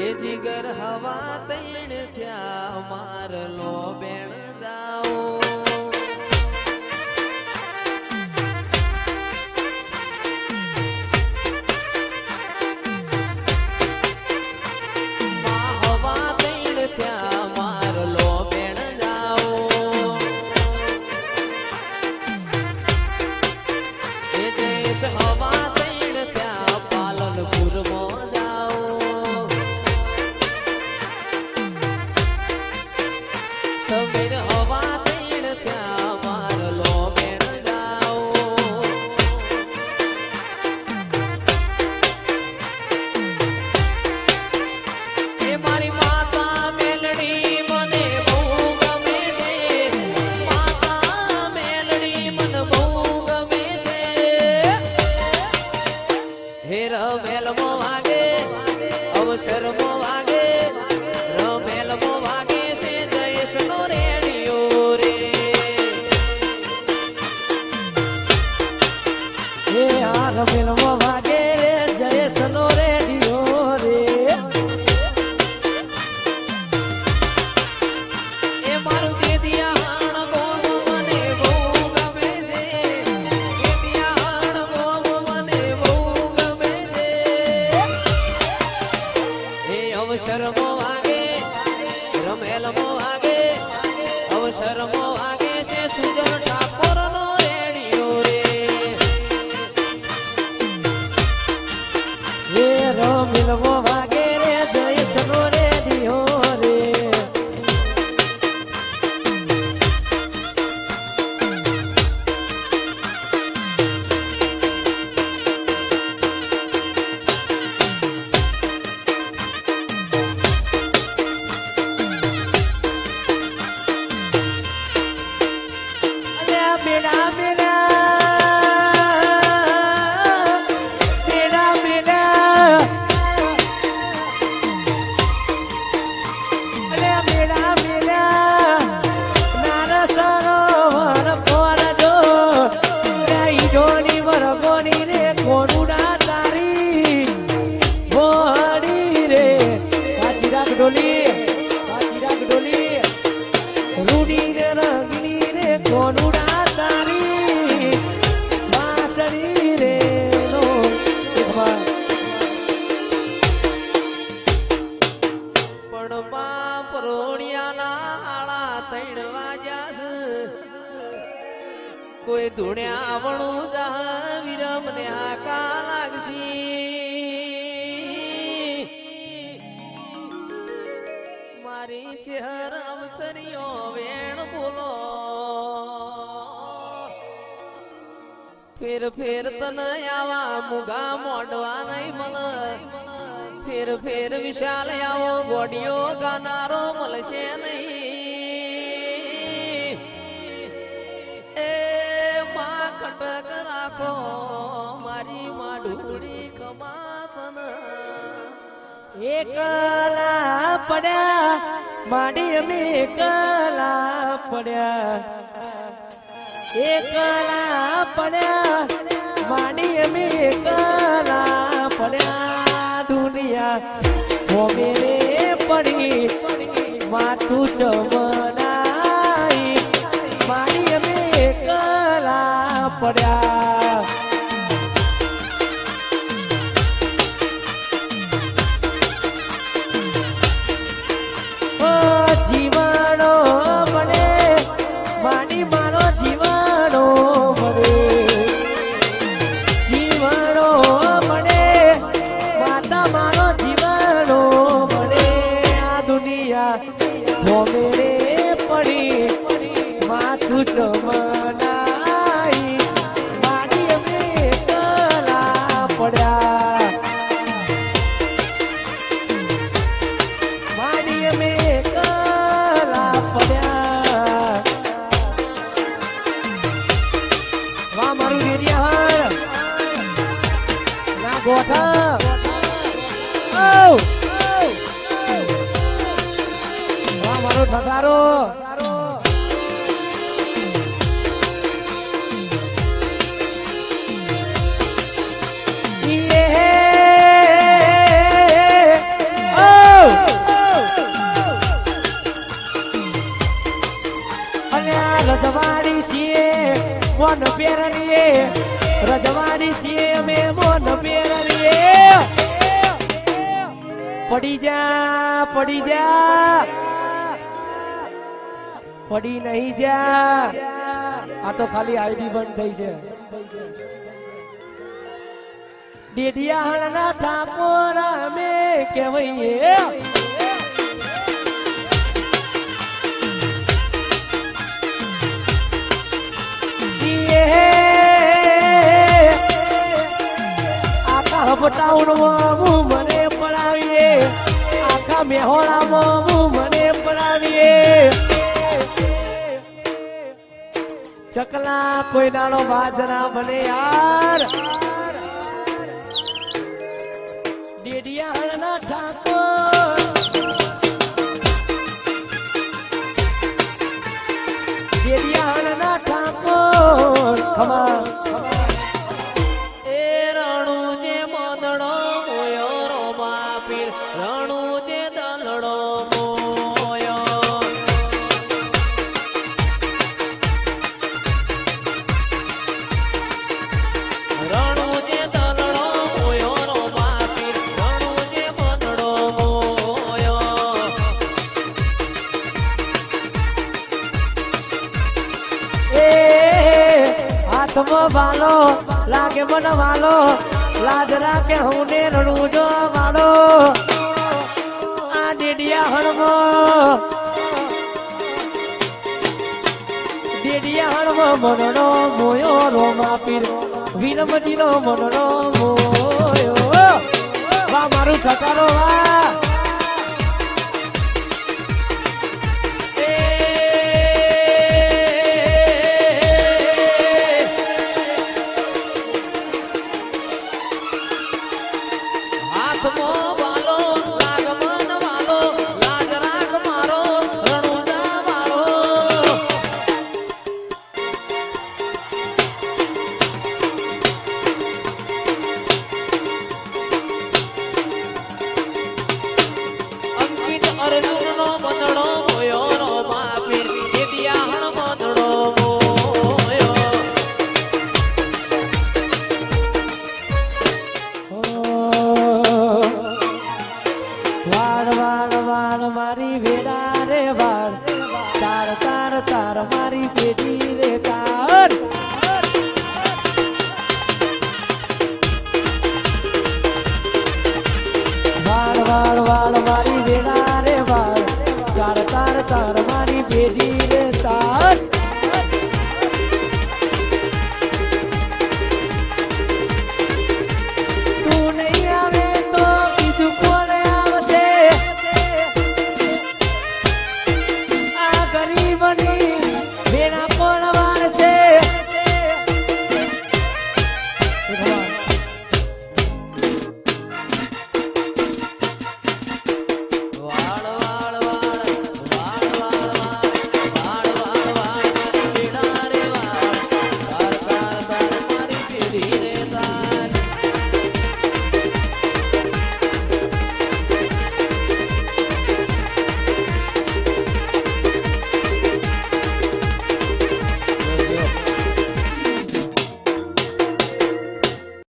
એ જીગર હવા તૈણ થયા માર લો બેણ જાઓ કોઈ ધૂણ્યા વણું જા વિરમ ને આકા લાગશી મારી ચહેર અવસરીઓ વેણ બોલો ફેર ફેર તને આવા મુગા મોડવા નહીં મલ ફેર ફેર વિશાલ આવો ગોડિયો ગાનારો મળશે નહીં કટક રાખો મારી માડુડી કમાતન એકલા પડ્યા માડી અમે એકલા પડ્યા એકલા પડ્યા માડી અમે એકલા પડ્યા દુનિયા ભોગેરે પડી માથું ચમનાઈ માડી અમે એકલા પડ્યા જીવાણો મને માની મારો જીવાણો મને જીવાણો મને માતા મારો જીવાણો મને આ દુનિયા ભોગરે પડી માથું ચમનાઈ મારી અમે કલા પડ્યા મારી અમે કલા પડ્યા વાહ મારું વેરિયા ના ગોઠા વાહ મારો ઠગારો રજવાડી છીએ અમે મોન મેળવીએ પડી જા પડી નહીં જા આ તો ખાલી આઈડી બંધ થઈ છે ડેડિયાના ઠાકોર અમે કહેવાઈએ આખા બટાઉનમાં હું મને પડાવીએ આખા મેહોણામાં હું મને પડાવીએ ચકલા કોઈ નાનો બાજરા બને યાર ડેડિયાના ઠાકોર ડેડિયાના ઠાકોર ખમા એ રણુ જે મોદડો મોયો રોમા પીર રણુ જે દલડો મોયો રણુ જે દલડો મોયો રોમા પીર રણુ જે મોદડો મોયો એ હાથમાં વાલો લાગે મન વાલો લાજ રાખે હું ને રણું જો વાલો આ ડેડિયા હણમો મનનો મોયો રોમા પીર વીરમજીનો મનનો મોયો વાહ મારું ઠકારો વાહ હાથમાં વાલો લાગમન વાલો લાજ રાખ મારો રણુજા વાળો અંકિત અર્જુનનો બંધડો મોયો રોમા પીર ડેડિયાહણ બંધડો મોયો વાળ વાળ વાળ મારી વેડા રે વાળ તાર તાર તાર મારી બેટી રે તાર વાળ વાળ વાળ મારી વેડા રે વાળ તાર તાર તાર મારી બેટી